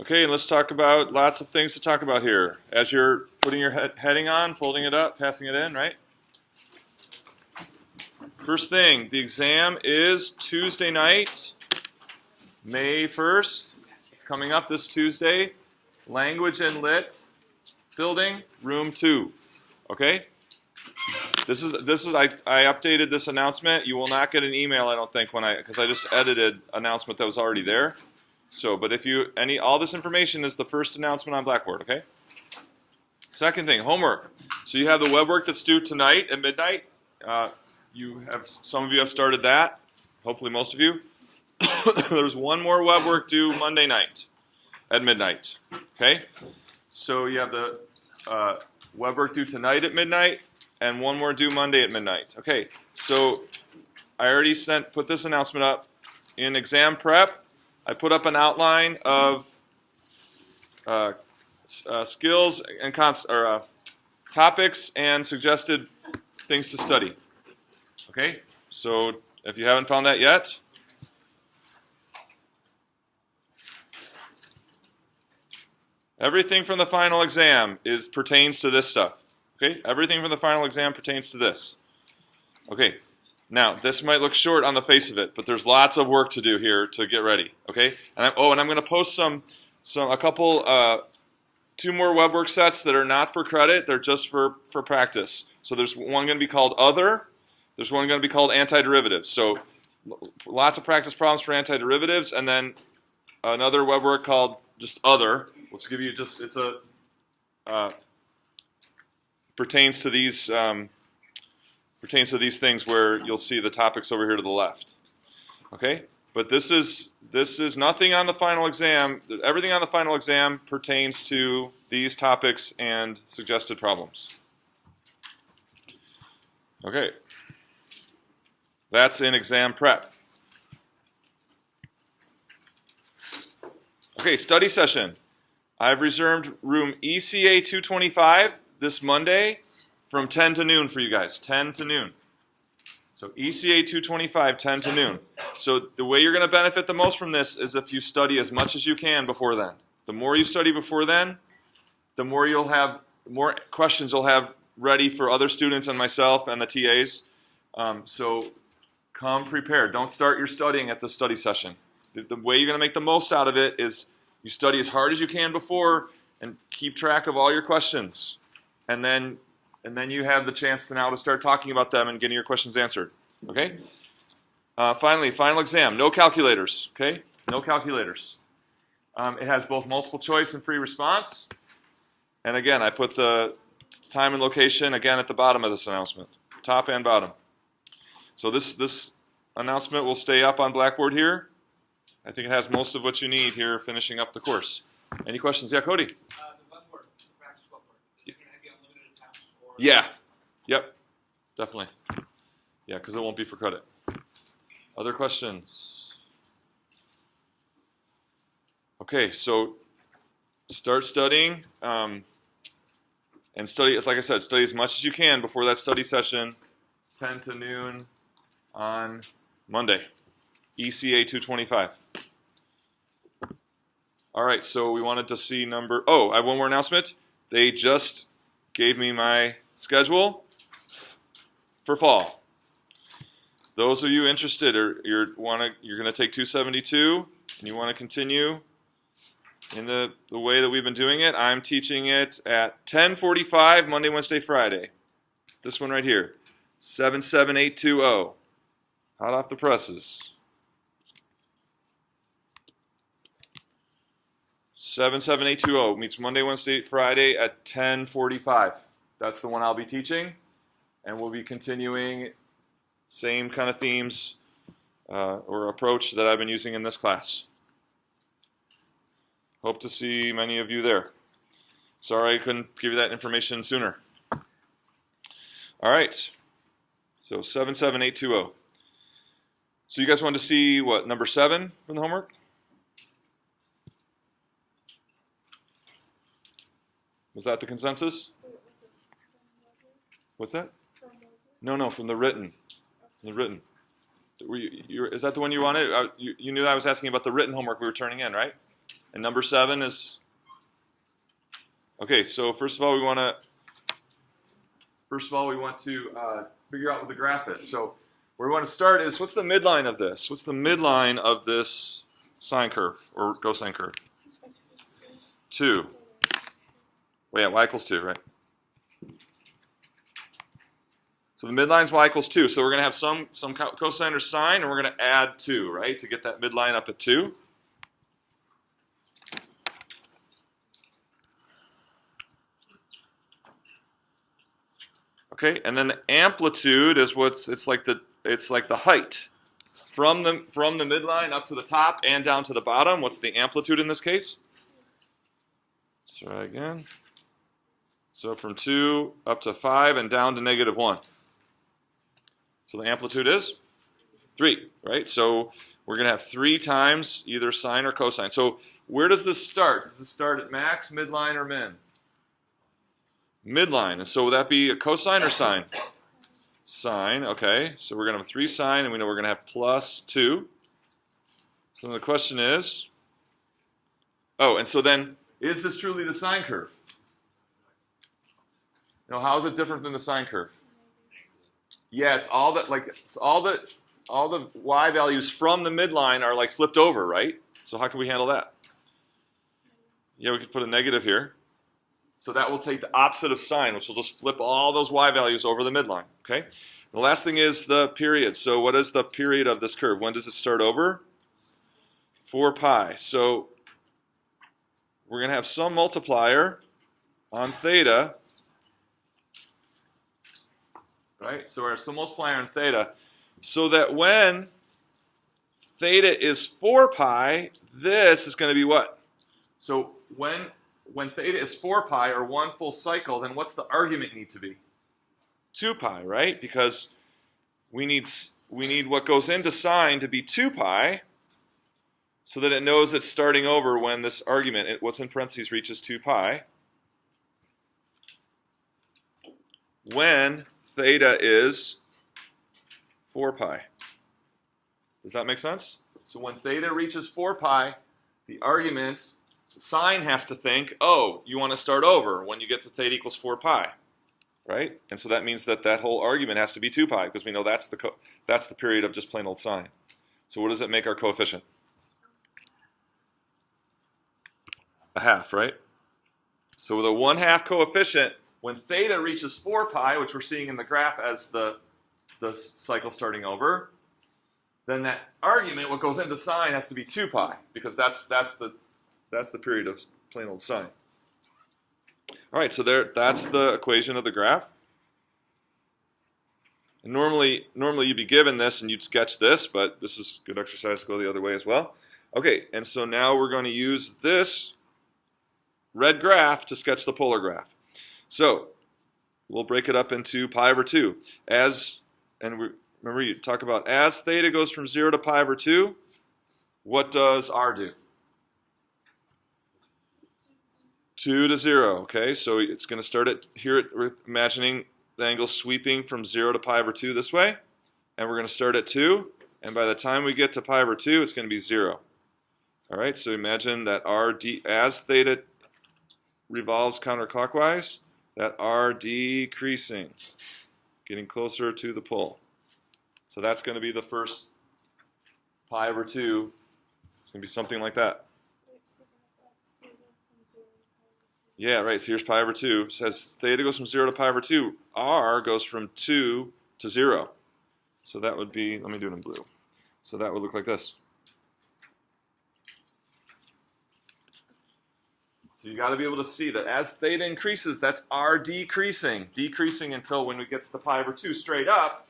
Okay, and let's talk about lots of things to talk about here. As you're putting your heading on, folding it up, passing it in, right? First thing, the exam is Tuesday night, May 1st. It's coming up this Tuesday. Language and Lit building, room 2. Okay? This is I updated this announcement. You will not get an email, I don't think, because I just edited announcement that was already there. So, but if you all this information is the first announcement on Blackboard, okay? Second thing, homework. So you have the web work that's due tonight at midnight. Some of you have started that. Hopefully most of you. There's one more web work due Monday night at midnight. Okay? So you have the web work due tonight at midnight and one more due Monday at midnight. Okay, so I already put this announcement up. In exam prep, I put up an outline of skills and topics and suggested things to study. Okay, so if you haven't found that yet, everything from the final exam pertains to this stuff. Okay, everything from the final exam pertains to this. Okay, now this might look short on the face of it, but there's lots of work to do here to get ready. Okay, and I'm going to post a couple 2 more web work sets that are not for credit; they're just for practice. So there's one going to be called Other. There's one going to be called Antiderivatives. So lots of practice problems for antiderivatives, and then another web work called just Other, which give you pertains to these things where you'll see the topics over here to the left. Okay, but this is nothing on the final exam. Everything on the final exam pertains to these topics and suggested problems. Okay, that's in exam prep. Okay, study session. I've reserved room ECA 225 this Monday from 10 to noon for you guys, 10 to noon. So ECA 225, 10 to noon. So the way you're going to benefit the most from this is if you study as much as you can before then. The more you study before then, the more questions you'll have ready for other students and myself and the TAs. So come prepared. Don't start your studying at the study session. The way you're going to make the most out of it is you study as hard as you can before and keep track of all your questions. And then you have the chance to start talking about them and getting your questions answered. Okay? Finally, final exam. No calculators. Okay? No calculators. It has both multiple choice and free response. And again, I put the time and location again at the bottom of this announcement, top and bottom. So this announcement will stay up on Blackboard here. I think it has most of what you need here finishing up the course. Any questions? Yeah, Cody? Yeah. Yep. Definitely. Yeah, because it won't be for credit. Other questions? Okay, so start studying and study. It's like I said, study as much as you can before that study session, 10 to noon on Monday, ECA 225. All right, so we wanted to see I have one more announcement. They just gave me my schedule for fall. Those of you interested, you're going to take 272 and you want to continue in the way that we've been doing it. I'm teaching it at 10:45 Monday, Wednesday, Friday. This one right here, 77820. Hot off the presses. 77820 meets Monday, Wednesday, Friday at 10:45. That's the one I'll be teaching, and we'll be continuing same kind of themes or approach that I've been using in this class. Hope to see many of you there. Sorry I couldn't give you that information sooner. All right, so 77820. So you guys wanted to see what, number 7 from the homework? Was that the consensus? What's that? No, from the written. From the written. Is that the one you wanted? You knew I was asking about the written homework we were turning in, right? And number 7 is, okay, so first of all we want to figure out what the graph is. So where we want to start is, what's the midline of this? What's the midline of this sine curve, or cosine curve? 2. Well, yeah, y equals 2, right? So the midline is y equals 2. So we're going to have some cosine or sine, and we're going to add 2, right, to get that midline up at 2. Okay, and then the amplitude is it's like the height from the midline up to the top and down to the bottom. What's the amplitude in this case? Let's try again. So from 2 up to 5 and down to -1. So the amplitude is 3, right? So we're going to have 3 times either sine or cosine. So where does this start? Does this start at max, midline, or min? Midline. And so will that be a cosine or sine? Sine, okay. So we're going to have 3 sine, and we know we're going to have plus 2. So then the question is, oh, and so then, is this truly the sine curve? You know, how is it different than the sine curve? Yeah, it's all that, like, all the y values from the midline are like flipped over, right? So how can we handle that? Yeah, we could put a negative here. So that will take the opposite of sine, which will just flip all those y values over the midline, okay? The last thing is the period. So what is the period of this curve? When does it start over? 4 pi. So we're going to have some multiplier on theta, right? So we have some multiplier on theta, so that when theta is 4 pi, this is going to be what? So when theta is 4 pi, or 1 full cycle, then what's the argument need to be? 2 pi, right? Because we need what goes into sine to be 2 pi, so that it knows it's starting over when this argument, what's in parentheses, reaches 2 pi. When theta is 4 pi. Does that make sense? So when theta reaches 4 pi, the argument, sine has to think, oh, you want to start over when you get to theta equals 4 pi, right? And so that means that whole argument has to be 2 pi, because we know that's the period of just plain old sine. So what does it make our coefficient? A half, right? So with a 1/2 coefficient, when theta reaches 4 pi, which we're seeing in the graph as the cycle starting over, then that argument, what goes into sine, has to be 2 pi, because that's the period of plain old sine. All right, so that's the equation of the graph. And normally you'd be given this and you'd sketch this, but this is good exercise to go the other way as well. Okay, and so now we're going to use this red graph to sketch the polar graph. So we'll break it up into pi over 2. Remember, you talk about as theta goes from 0 to pi over 2, what does r do? 2 to 0, okay? So it's going to start at here. We're imagining the angle sweeping from 0 to pi over 2 this way, and we're going to start at 2, and by the time we get to pi over 2, it's going to be 0. All right, so imagine that as theta revolves counterclockwise, that r decreasing, getting closer to the pole. So that's going to be the first pi over 2. It's going to be something like that. Yeah, right. So here's pi over 2. It says theta goes from 0 to pi over 2. R goes from 2 to 0. So that would be, let me do it in blue. So that would look like this. So you got to be able to see that as theta increases, that's r decreasing until when we get to the pi over 2 straight up,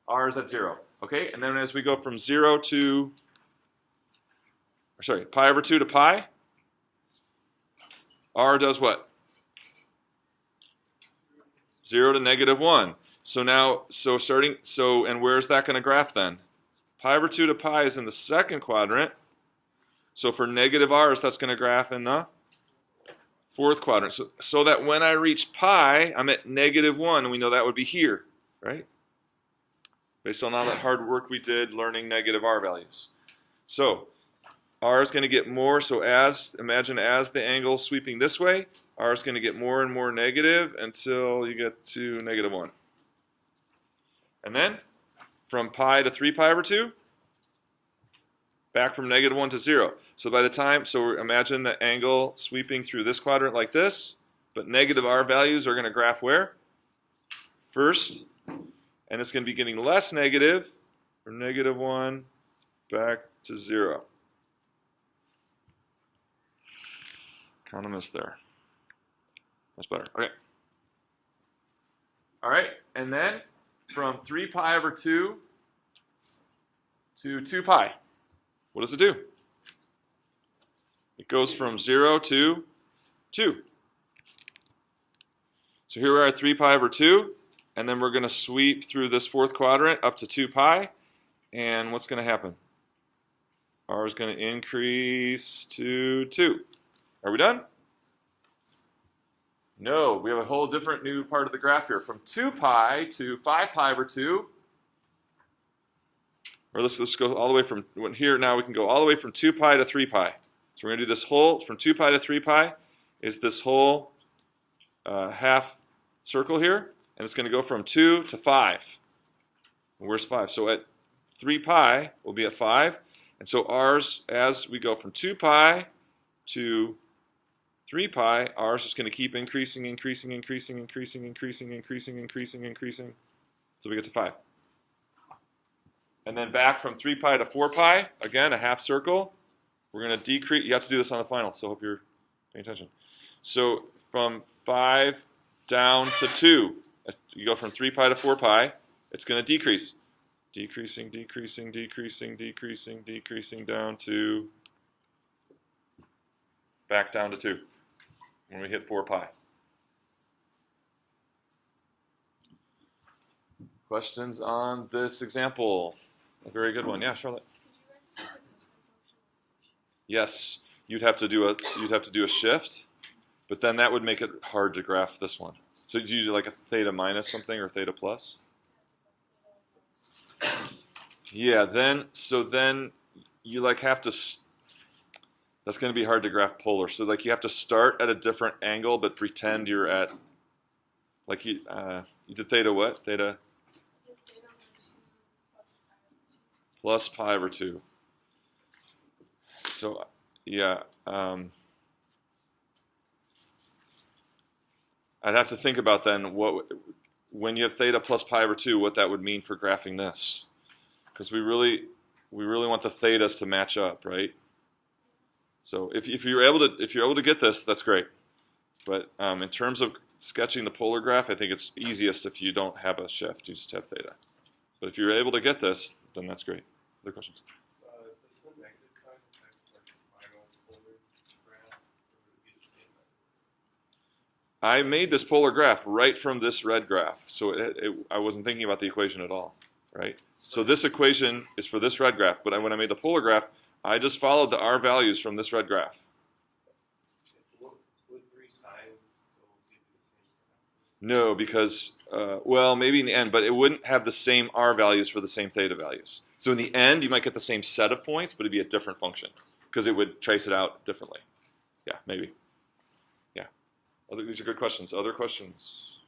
r is at 0. Okay, and then as we go from 0 to, pi over 2 to pi, r does what? 0 to -1. So now, and where's that going to graph then? Pi over 2 to pi is in the second quadrant. So for negative r's, that's going to graph in the fourth quadrant. So that when I reach pi, I'm at -1, and we know that would be here, right? Based on all that hard work we did learning negative r values. So R is going to get more, so imagine as the angle is sweeping this way, R is going to get more and more negative until you get to -1. And then, from pi to 3 pi over 2, back from -1 to 0. So by the time, imagine the angle sweeping through this quadrant like this, but negative R values are going to graph where? First, and it's going to be getting less negative from -1 back to 0. Kind of missed there. That's better. Okay. All right, and then from 3 pi over 2 to 2 pi, what does it do? It goes from 0 to 2. So here we are at 3 pi over 2, and then we're going to sweep through this fourth quadrant up to 2 pi, and what's going to happen? R is going to increase to 2. Are we done? No, we have a whole different new part of the graph here. From 2 pi to 5 pi over 2, or let's go all the way from here. Now we can go all the way from 2 pi to 3 pi. So we're going to do this whole, from 2 pi to 3 pi is this whole half circle here, and it's going to go from 2 to 5. Where's 5? So at 3 pi, we'll be at 5. And so R's, as we go from 2 pi to 3 pi, R is just going to keep increasing, increasing, increasing, increasing, increasing, increasing, increasing, increasing, until we get to 5. And then back from 3 pi to 4 pi, again, a half circle. We're going to decrease. You have to do this on the final, so I hope you're paying attention. So from 5 down to 2, you go from 3 pi to 4 pi, it's going to decrease. Decreasing, decreasing, decreasing, decreasing, decreasing, down to, back down to 2 when we hit 4 pi. Questions on this example? A very good one. Yeah, Charlotte. Yes, you'd have to do a shift, but then that would make it hard to graph this one. So do you do like a theta minus something or theta plus? Yeah, then you like have to. That's going to be hard to graph polar. So like you have to start at a different angle, but pretend you're at, like you did theta what? Theta plus pi over 2. So yeah, I'd have to think about then when you have theta plus pi over 2, what that would mean for graphing this, because we really want the thetas to match up, right? So if you're able to get this, that's great. But in terms of sketching the polar graph, I think it's easiest if you don't have a shift; you just have theta. But if you're able to get this, then that's great. Other questions? Does the negative sign affect like the final polar graph, or would it be the same? I made this polar graph right from this red graph, so I wasn't thinking about the equation at all, right? So this equation is for this red graph, but when I made the polar graph, I just followed the R values from this red graph. Would 3 signs still give you the same graph? No, because, well, maybe in the end, but it wouldn't have the same R values for the same theta values. So in the end, you might get the same set of points, but it'd be a different function, because it would trace it out differently. Yeah, maybe. Yeah. These are good questions. Other questions?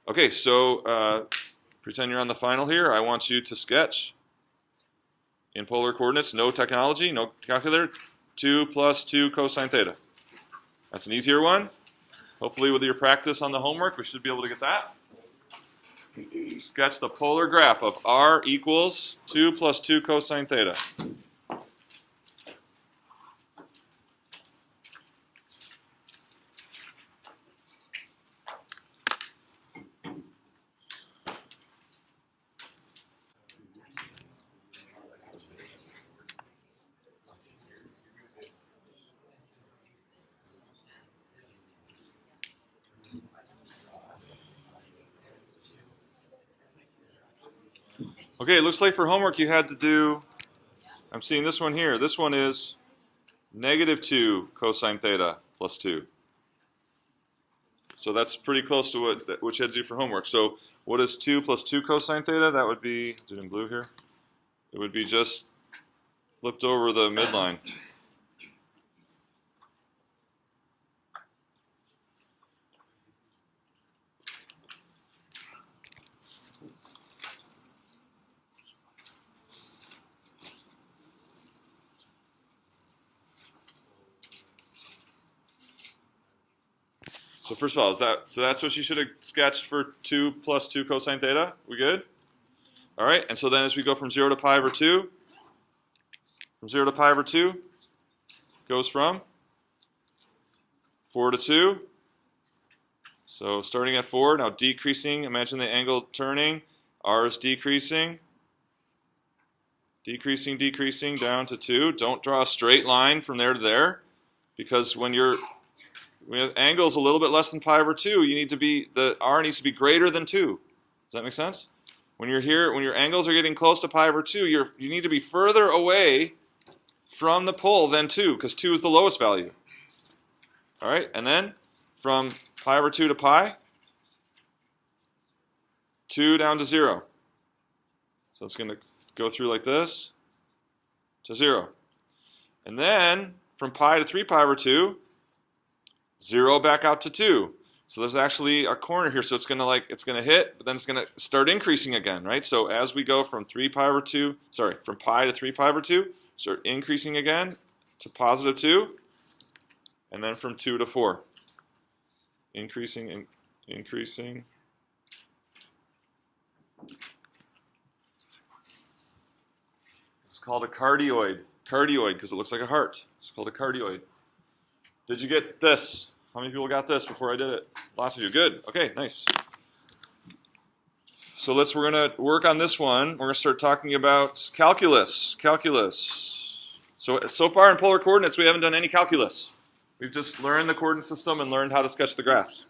Okay, so pretend you're on the final here. I want you to sketch in polar coordinates, no technology, no calculator, 2 plus 2 cosine theta. That's an easier one. Hopefully with your practice on the homework, we should be able to get that. Sketch the polar graph of R equals 2 plus 2 cosine theta. Okay, it looks like for homework you had to do, I'm seeing this one here. This one is -2 cosine theta plus 2. So that's pretty close to what you had to do for homework. So what is 2 plus 2 cosine theta? That would be, is it in blue here? It would be just flipped over the midline. So first of all, that's what you should have sketched for 2 plus 2 cosine theta? We good? All right, and so then as we go from 0 to pi over 2, from 0 to pi over 2, goes from 4 to 2. So starting at 4, now decreasing, imagine the angle turning. R is decreasing. Decreasing, decreasing, down to 2. Don't draw a straight line from there to there, because when you have angles a little bit less than pi over 2, the R needs to be greater than 2. Does that make sense? When you're here, when your angles are getting close to pi over 2, you need to be further away from the pole than 2, because 2 is the lowest value. All right, and then from pi over 2 to pi, 2 down to 0. So it's going to go through like this to 0. And then from pi to 3 pi over 2, 0 back out to 2. So there's actually a corner here, so it's going to hit, but then it's going to start increasing again, right? So as we go from from pi to 3 pi over 2, start increasing again to positive 2, and then from 2 to 4. Increasing and increasing. This is called a cardioid. Cardioid, because it looks like a heart. It's called a cardioid. Did you get this? How many people got this before I did it? Lots of you. Good. Okay, nice. So we're going to work on this one. We're going to start talking about calculus. Calculus. So far in polar coordinates, we haven't done any calculus. We've just learned the coordinate system and learned how to sketch the graphs.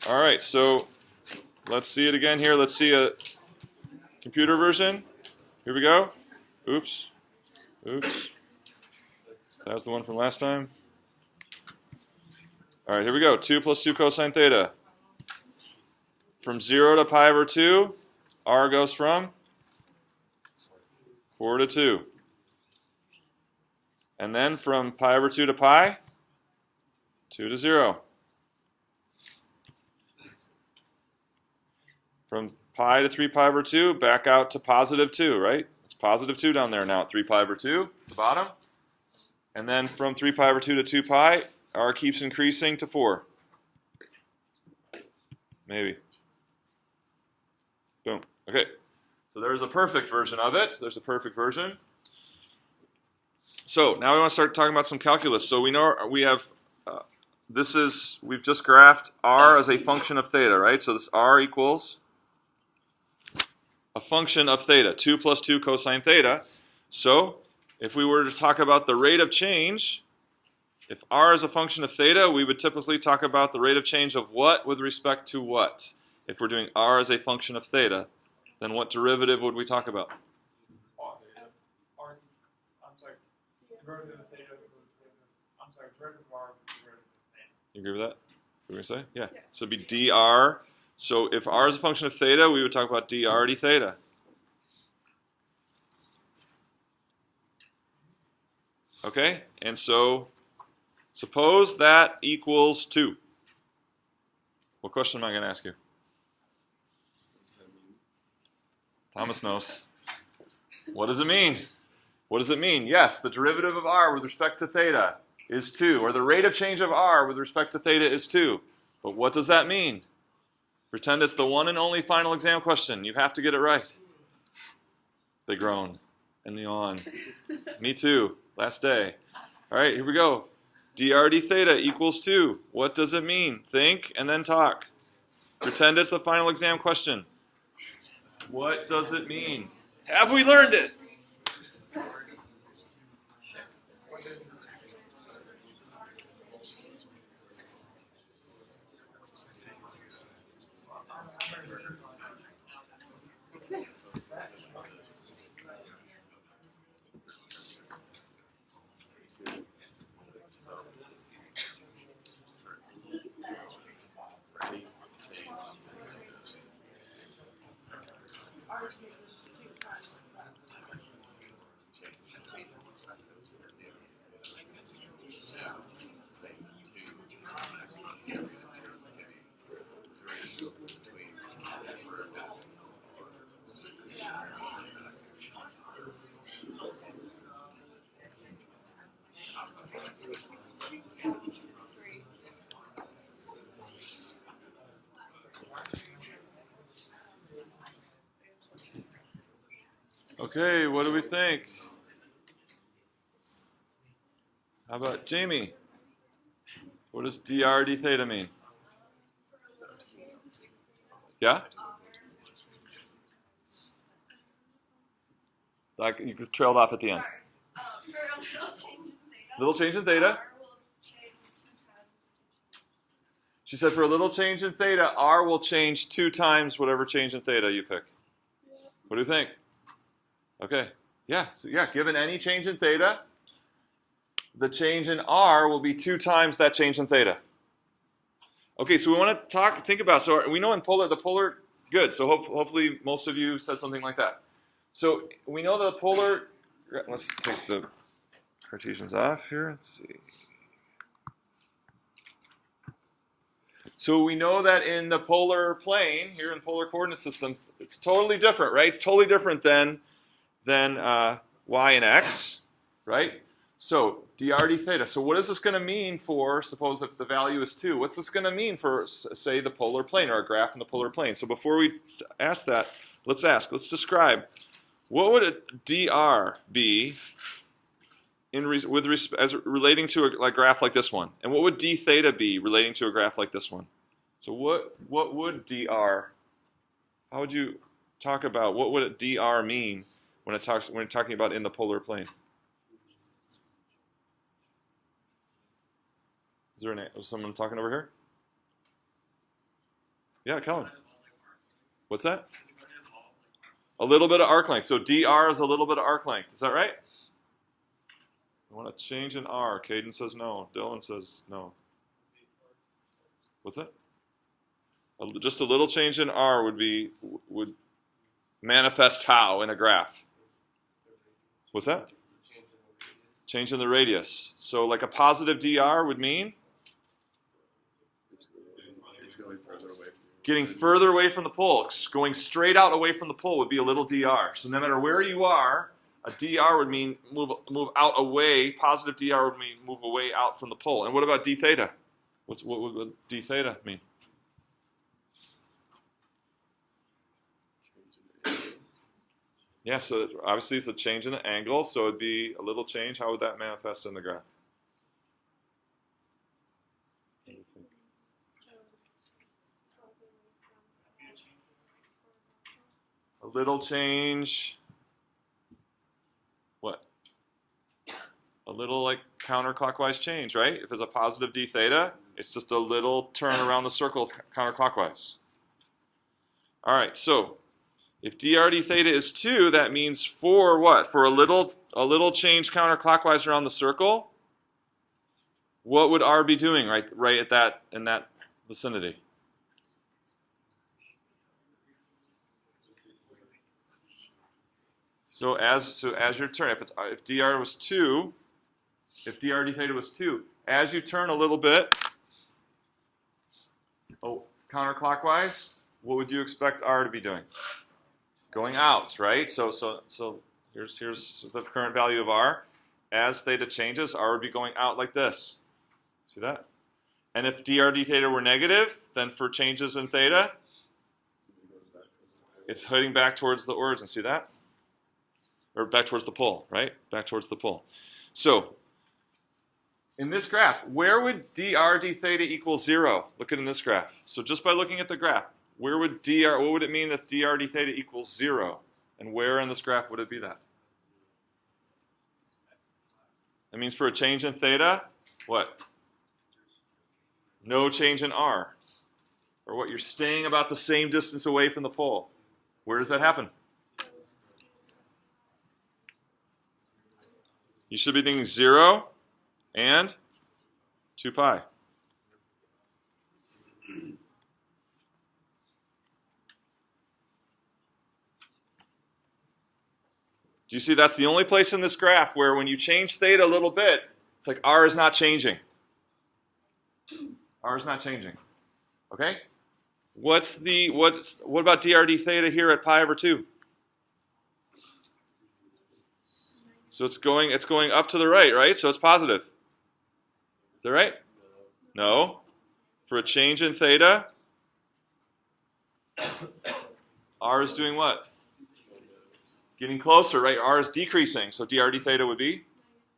All right, so let's see it again here. Let's see a computer version. Here we go. Oops. Oops. That was the one from last time. All right, here we go. 2 plus 2 cosine theta. From 0 to pi over 2, R goes from 4 to 2. And then from pi over 2 to pi, 2 to 0. From pi to 3 pi over 2, back out to positive 2, right? It's positive 2 down there now at 3 pi over 2, the bottom. And then from 3 pi over 2 to 2 pi, R keeps increasing to 4. Maybe. Boom. Okay. So there's a perfect version of it. There's a perfect version. So now we want to start talking about some calculus. So we know we have, we've just graphed R as a function of theta, right? So this R equals a function of theta, 2 plus 2 cosine theta. So if we were to talk about the rate of change, if R is a function of theta, we would typically talk about the rate of change of what with respect to what. If we're doing R as a function of theta, then what derivative would we talk about? Derivative of theta. Derivative of R. Derivative of theta. You agree with that? What are we going to say? Yeah. Yes. So it'd be dr. So if R is a function of theta, we would talk about dr d theta. Okay? And so suppose that equals 2. What question am I going to ask you? Thomas knows. What does it mean? What does it mean? Yes, the derivative of R with respect to theta is 2, or the rate of change of R with respect to theta is 2. But what does that mean? Pretend it's the one and only final exam question. You have to get it right. They groan and yawn. Me too. Last day. All right, here we go. dr d theta equals 2. What does it mean? Think and then talk. Pretend it's the final exam question. What does it mean? Have we learned it? Okay, what do we think? How about Jamie? What does dr d theta mean? Yeah? Like you trailed off at the end. Little change in theta. She said for a little change in theta, r will change 2 times whatever change in theta you pick. What do you think? Okay. Yeah. So yeah, given any change in theta, the change in r will be 2 times that change in theta. Okay, so we want to think about, so we know in the polar, good, so hopefully most of you said something like that. So we know the polar, let's take the Cartesians off here, let's see. So we know that in the polar plane, here in polar coordinate system, it's totally different, right? It's totally different than y and x, right? So dr d theta. So what is this going to mean for, suppose if the value is 2, what's this going to mean for, say, the polar plane or a graph in the polar plane? So before we ask that, let's describe, what would a dr be as relating to a graph like this one? And what would d theta be relating to a graph like this one? So what would dr, how would you talk about, what would a dr mean when you're talking about in the polar plane? Is there someone talking over here? Yeah, Kellen. What's that? A little bit of arc length. So dr is a little bit of arc length. Is that right? I want to change in r. Caden says no. Dylan says no. What's that? Just a little change in r would manifest how in a graph? What's that? Change in the radius. So like a positive dr would mean? It's going further away. Getting further away from the pole. Going straight out away from the pole would be a little dr. So no matter where you are, a dr would mean move out away. Positive dr would mean move away out from the pole. And what about d theta? What would d theta mean? Yeah, so obviously it's a change in the angle, so it'd be a little change. How would that manifest in the graph? A little change. What? A little like counterclockwise change, right? If it's a positive d theta, it's just a little turn around the circle counterclockwise. All right, so if dr d theta is 2, that means for what? For a little change counterclockwise around the circle, what would r be doing right in that vicinity? So as your turn, if dr was 2, if dr d theta was 2, as you turn a little bit, counterclockwise, what would you expect r to be doing? Going out, right? So here's the current value of r. As theta changes, r would be going out like this. See that? And if dr d theta were negative, then for changes in theta, it's heading back towards the origin. See that? Or back towards the pole, right? Back towards the pole. So in this graph, where would dr d theta equal 0? Look at in this graph. So just by looking at the graph, what would it mean if dr d theta equals 0? And where in this graph would it be that? That means for a change in theta, what? No change in r. Or what? You're staying about the same distance away from the pole. Where does that happen? You should be thinking 0 and 2 pi. Do you see that's the only place in this graph where when you change theta a little bit, it's like r is not changing. R is not changing. Okay? What about dr d theta here at pi over 2? So it's going up to the right? So it's positive. Is that right? No. For a change in theta, r is doing what? Getting closer, right? R is decreasing, so dr d theta would be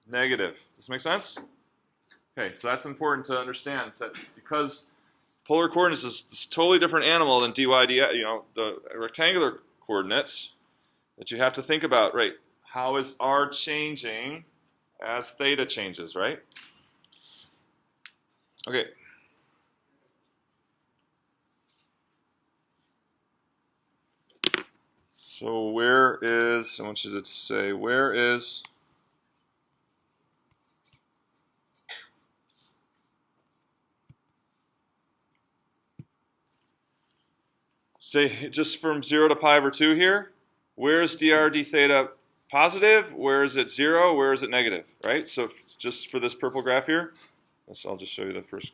negative. Does this make sense? Okay, so that's important to understand, that because polar coordinates is a totally different animal than dy dx, the rectangular coordinates, that you have to think about, right? How is r changing as theta changes, right? Okay. So where is, I want you to say, where is say just from 0 to pi over 2 here, where is dr d theta positive? Where is it 0? Where is it negative? Right? So just for this purple graph here, I'll just show you the first.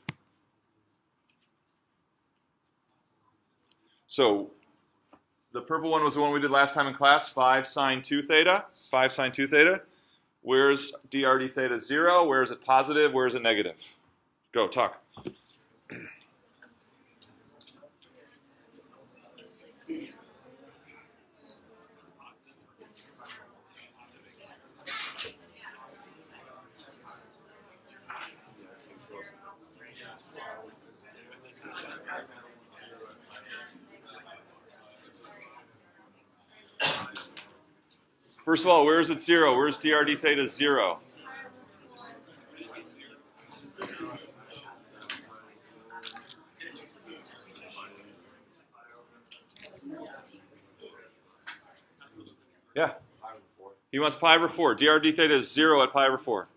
So the purple one was the one we did last time in class, 5 sine 2 theta. 5 sine 2 theta. Where is dr d theta 0? Where is it positive? Where is it negative? Go, talk. First of all, where is it 0? Where is dr d theta 0? Yeah. He wants pi over 4. dr d theta is 0 at pi over 4.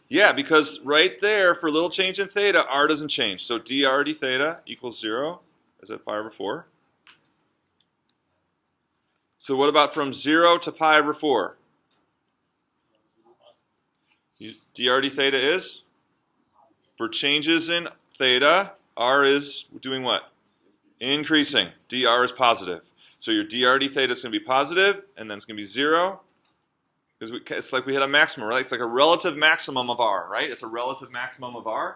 Yeah, because right there, for little change in theta, r doesn't change. So dr d theta equals 0 is at pi over 4. So what about from 0 to pi over 4? Dr d theta is? For changes in theta, r is doing what? Increasing. dr is positive. So your dr d theta is going to be positive, and then it's going to be 0. Because it's like we hit a maximum, right? It's like a relative maximum of r, right? It's a relative maximum of r.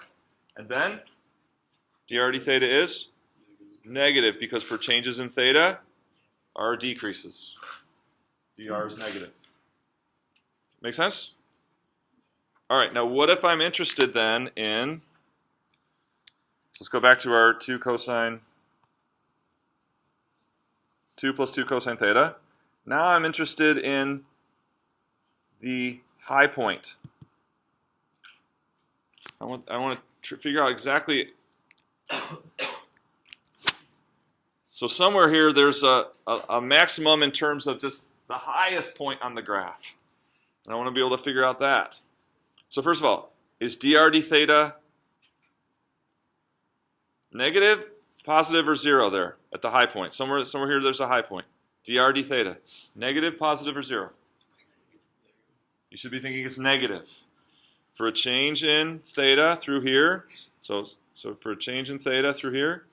And then dr d theta is negative, because for changes in theta, r decreases. dr is negative. Make sense? All right, now what if I'm interested then in, let's go back to our 2 plus 2 cosine theta. Now I'm interested in the high point. I want to figure out exactly. So somewhere here there's a maximum in terms of just the highest point on the graph. And I want to be able to figure out that. So first of all, is dr d theta negative, positive, or 0 there at the high point? Somewhere here there's a high point. Dr d theta, negative, positive, or 0? You should be thinking it's negative. For a change in theta through here, so for a change in theta through here,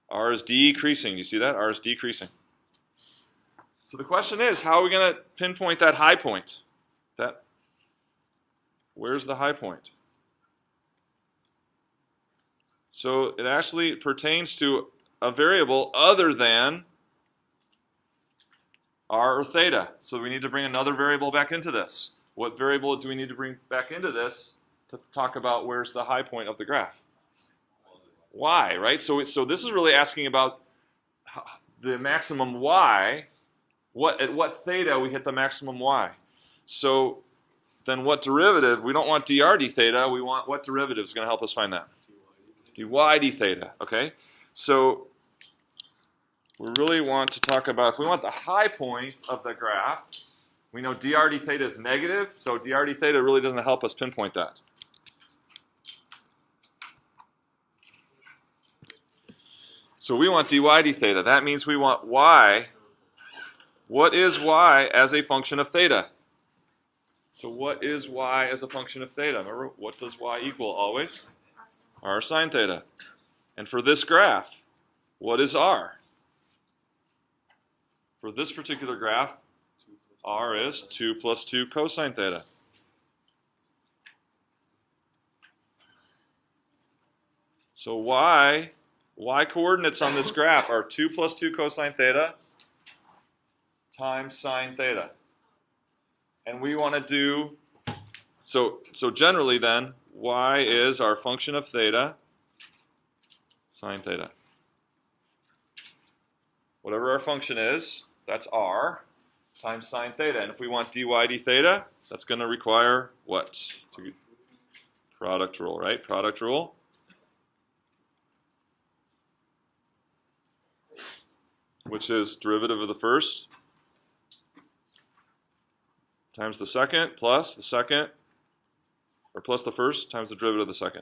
r is decreasing. You see that? R is decreasing. So the question is, how are we going to pinpoint that high point? Where's the high point? So it actually pertains to a variable other than r or theta. So we need to bring another variable back into this. What variable do we need to bring back into this to talk about where's the high point of the graph? Y, right? So this is really asking about the maximum y. At what theta we hit the maximum y. So then what derivative? We don't want dr d theta. We want what derivative is going to help us find that? dy d theta. Okay? So we really want to talk about, if we want the high point of the graph, we know dr d theta is negative, so dr d theta really doesn't help us pinpoint that. So we want dy d theta. That means we want y. What is y as a function of theta? So what is y as a function of theta? Remember, what does y equal always? R sine theta. And for this graph, what is r? For this particular graph, r is 2 plus 2 cosine theta. So y coordinates on this graph are 2 plus 2 cosine theta times sine theta. And we want to do, so generally then, y is our function of theta, sine theta. Whatever our function is, that's r, times sine theta. And if we want dy d theta, that's going to require what? Product rule, right? Product rule. Which is derivative of the first times the second plus the second, or plus the first times the derivative of the second.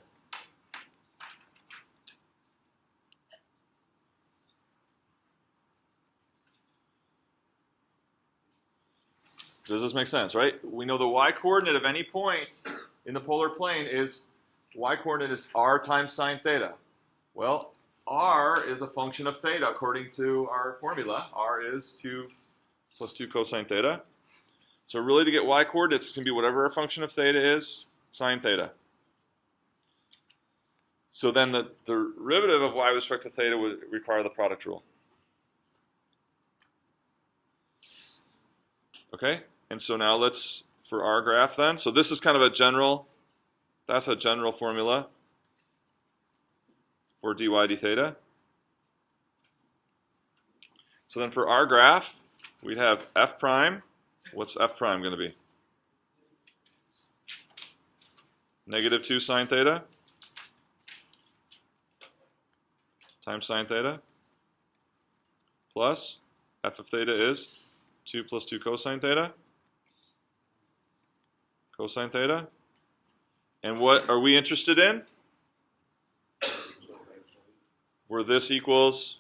Does this make sense, right? We know the y-coordinate of any point in the polar plane is, y-coordinate is r times sine theta. Well, r is a function of theta according to our formula. R is 2 plus 2 cosine theta. So really to get y-coordinates, it's going to be whatever our function of theta is, sine theta. So then the derivative of y with respect to theta would require the product rule. Okay? And so now let's, for our graph then, so this is kind of a general, that's a general formula for dy d theta. So then for our graph, we'd have f prime. What's f prime going to be? Negative 2 sine theta times sine theta plus f of theta is 2 plus 2 cosine theta. Cosine theta. And what are we interested in? Where this equals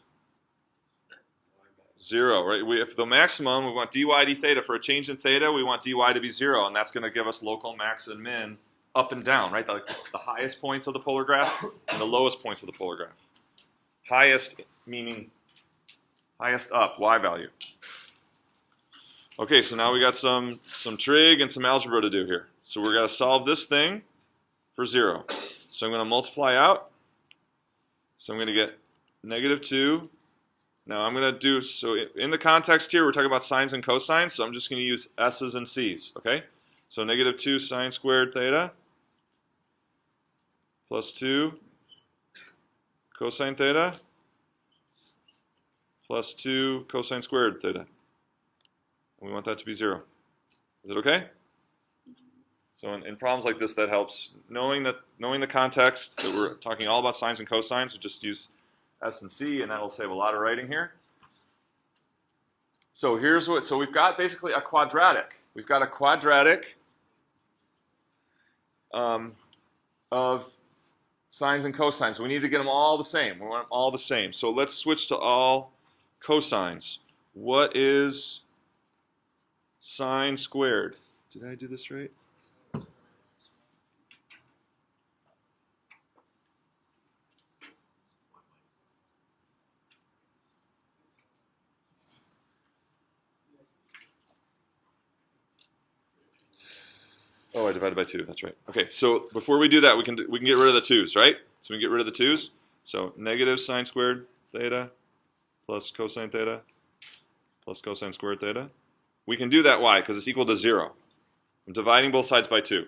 0, right? If the maximum, we want dy d theta. For a change in theta, we want dy to be 0, and that's going to give us local max and min up and down, right? The highest points of the polar graph and the lowest points of the polar graph. Highest meaning highest up, y value. Okay, so now we got some trig and some algebra to do here. So we're going to solve this thing for 0. So I'm going to multiply out. So I'm going to get negative 2. Now I'm going to do, so in the context here, we're talking about sines and cosines, so I'm just going to use s's and c's, okay? So negative 2 sine squared theta plus 2 cosine theta plus 2 cosine squared theta. We want that to be 0. Is it okay? So in problems like this, that helps. Knowing the context, that we're talking all about sines and cosines, we just use S and C, and that'll save a lot of writing here. So here's what, so we've got basically a quadratic. We've got a quadratic of sines and cosines. We need to get them all the same. We want them all the same. So let's switch to all cosines. What is sine squared? Did I do this right? Oh, I divided by 2. That's right. Okay, so before we do that, we can get rid of the 2's, right? So we can get rid of the 2's. So negative sine squared theta plus cosine theta plus cosine squared theta. We can do that. Why? Because it's equal to 0. I'm dividing both sides by 2.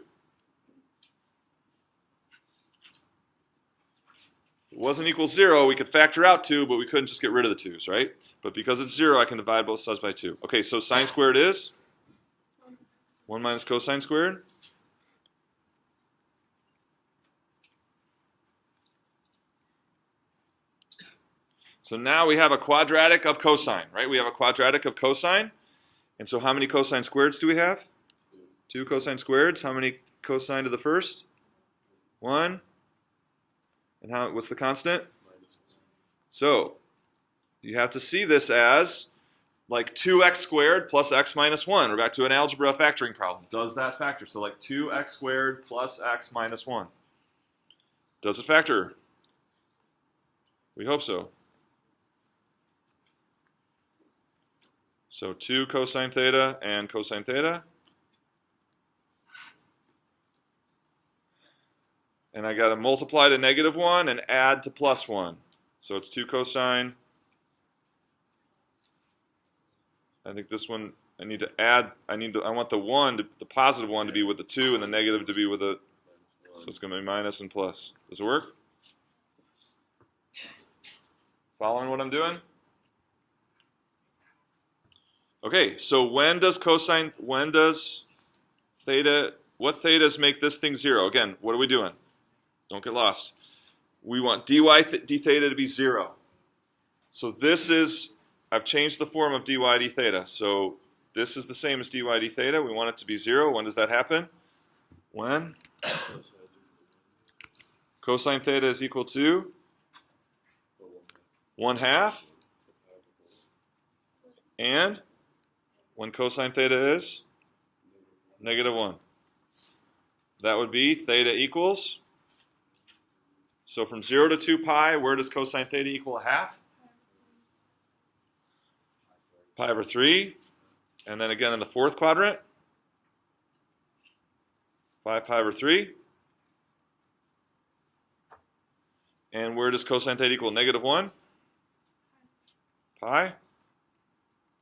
If it wasn't equal 0, we could factor out 2, but we couldn't just get rid of the 2's, right? But because it's 0, I can divide both sides by 2. Okay, so sine squared is 1 minus cosine squared. So now we have a quadratic of cosine, right? We have a quadratic of cosine. And so how many cosine squareds do we have? 2 cosine squareds. How many cosine to the first? 1. And what's the constant? So you have to see this as like 2x squared plus x minus 1. We're back to an algebra factoring problem. Does that factor? So like 2x squared plus x minus 1. Does it factor? We hope so. So 2 cosine theta and cosine theta. And I got to multiply to negative 1 and add to plus 1. So it's 2 cosine I think this one, I need to add, I want the 1, the positive 1 to be with the 2 and the negative to be with the, so it's going to be minus and plus. Does it work? Following what I'm doing? Okay, so when does theta, what thetas make this thing 0? Again, what are we doing? Don't get lost. We want dy d theta to be 0. So this is, I've changed the form of dy d theta. So this is the same as dy d theta. We want it to be 0. When does that happen? When cosine theta is equal to 1/2. And when cosine theta is -1. That would be theta equals, so from 0 to 2 pi, where does cosine theta equal 1/2? Pi over 3. And then again in the fourth quadrant, 5 pi over 3. And where does cosine theta equal -1? Pi.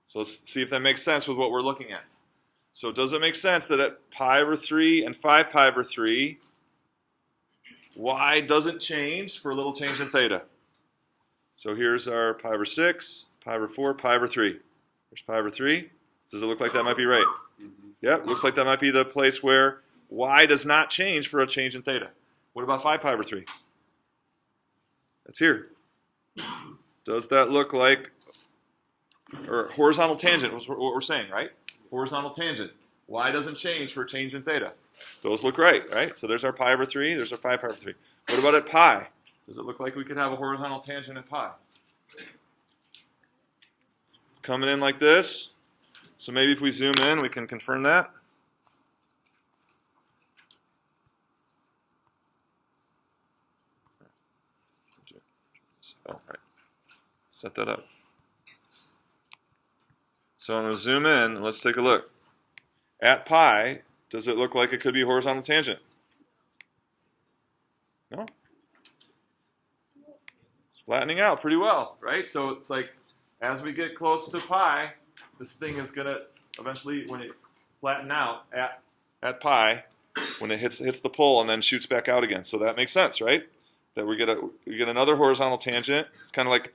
So let's see if that makes sense with what we're looking at. So does it make sense that at pi over 3 and 5 pi over 3, y doesn't change for a little change in theta? So here's our pi over 6, pi over 4, pi over 3. There's pi over 3. Does it look like that might be right? Yep, looks like that might be the place where y does not change for a change in theta. What about 5 pi over 3? That's here. Does that look like, or horizontal tangent was what we're saying, right? Horizontal tangent. Y doesn't change for a change in theta. Those look right? So there's our pi over 3, there's our 5 pi over 3. What about at pi? Does it look like we could have a horizontal tangent at pi? It's coming in like this. So maybe if we zoom in, we can confirm that. Oh, right. Set that up. So I'm going to zoom in and let's take a look. At pi, does it look like it could be a horizontal tangent? No? It's flattening out pretty well, right? So it's like as we get close to pi, this thing is going to eventually, when it flatten out at pi, when it hits the pole and then shoots back out again. So that makes sense, right? That we get another horizontal tangent. It's kind of like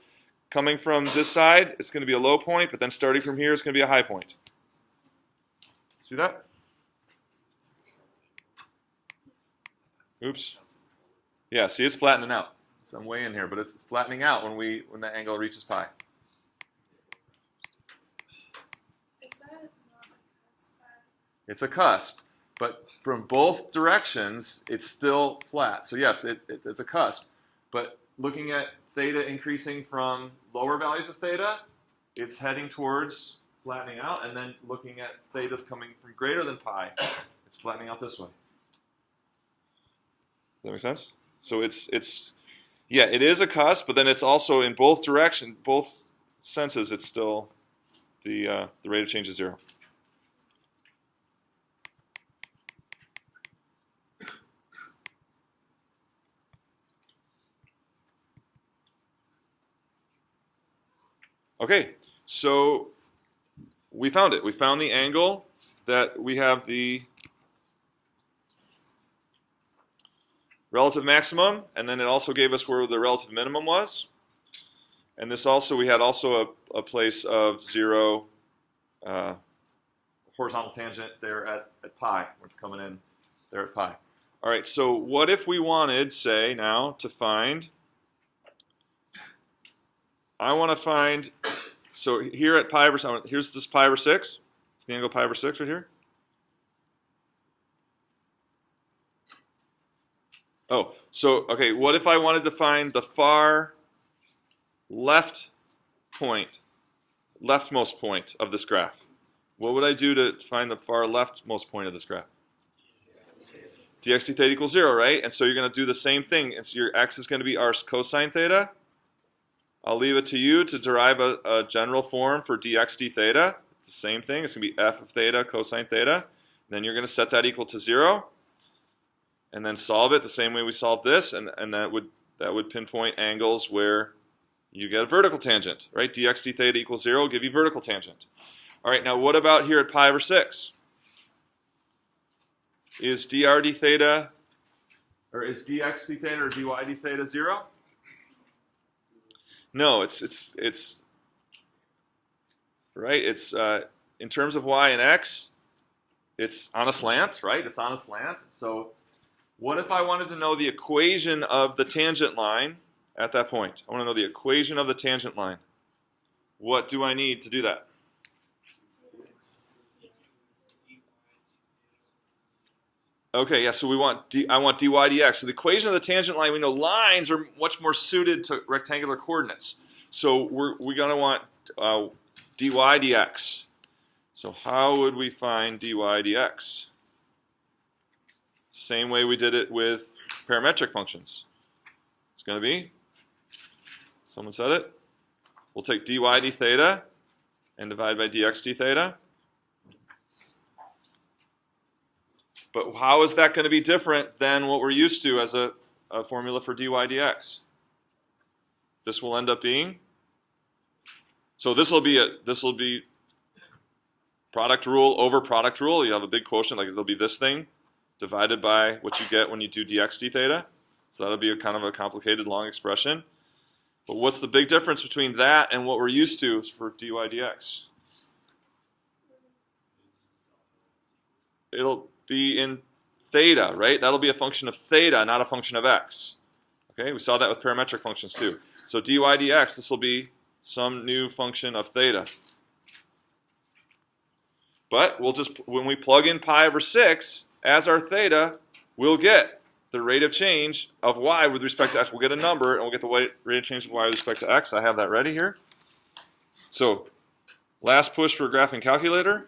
coming from this side, it's going to be a low point, but then starting from here, it's going to be a high point. See that? Oops. Yeah, see, it's flattening out. So I'm way in here, but it's flattening out when the angle reaches pi. Is that not a cusp? It's a cusp, but from both directions, it's still flat. So yes, it's a cusp, but looking at theta increasing from lower values of theta, it's heading towards flattening out, and then looking at thetas coming from greater than pi, it's flattening out this way. Does that make sense? So yeah, it is a cusp, but then it's also in both directions, both senses, it's still the rate of change is 0. Okay, so we found it. We found the angle that we have the relative maximum, and then it also gave us where the relative minimum was. And this also, we had also a place of 0 horizontal tangent there at pi, where it's coming in there at pi. All right, so what if we wanted, say, now to find, I want to find, so here at pi over 7, here's this pi over 6. It's the angle pi over 6 right here. Oh, so, okay, what if I wanted to find the far left point, leftmost point of this graph? What would I do to find the far leftmost point of this graph? dx d theta equals 0, right? And so you're going to do the same thing. And so your x is going to be r cosine theta. I'll leave it to you to derive a general form for dx d theta. It's the same thing. It's going to be f of theta cosine theta. Then you're going to set that equal to 0. And then solve it the same way we solved this. And that would pinpoint angles where you get a vertical tangent, right? dx d theta equals 0 will give you vertical tangent. All right, now what about here at pi over 6? Is dr d theta, or is dx d theta or dy d theta 0? No, it's right. It's in terms of y and x, it's on a slant, right? It's on a slant. So what if I wanted to know the equation of the tangent line at that point? I want to know the equation of the tangent line. What do I need to do that? Okay, yeah, so I want dy dx. So the equation of the tangent line, we know lines are much more suited to rectangular coordinates. So we're going to want dy dx. So how would we find dy dx? Same way we did it with parametric functions. It's going to be, someone said it, we'll take dy d theta and divide by dx d theta. But how is that going to be different than what we're used to as a formula for dy dx? This will end up being, so this will be product rule over product rule. You have a big quotient, like it'll be this thing divided by what you get when you do dx d theta. So that'll be a kind of a complicated long expression. But what's the big difference between that and what we're used to for dy dx? It'll be in theta, right? That'll be a function of theta, not a function of x. Okay, we saw that with parametric functions too. So dy dx, this will be some new function of theta. But we'll just, when we plug in pi over 6 as our theta, we'll get the rate of change of y with respect to x. We'll get a number, and we'll get the rate of change of y with respect to x. I have that ready here. So, last push for graphing calculator.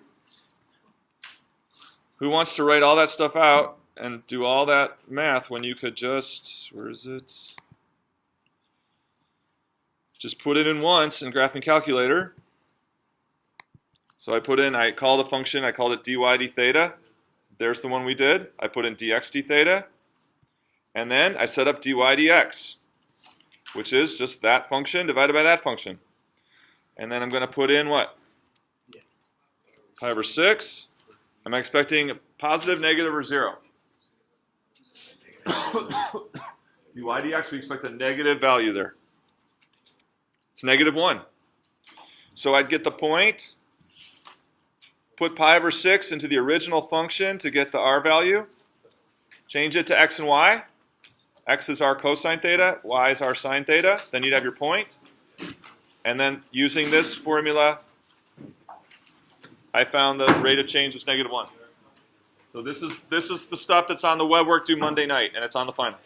Who wants to write all that stuff out and do all that math when you could just, where is it? Just put it in once in graphing calculator. So I called a function, I called it dy d theta. There's the one we did. I put in dx d theta. And then I set up dy dx, which is just that function divided by that function. And then I'm going to put in what? Pi over 6. Am I expecting positive, negative, or 0? dy dx, we expect a negative value there. It's negative 1. So I'd get the point, put pi over 6 into the original function to get the r value, change it to x and y. X is our cosine theta, y is our sine theta. Then you'd have your point. And then using this formula, I found the rate of change was negative 1. So this is the stuff that's on the web work due Monday night, and it's on the final.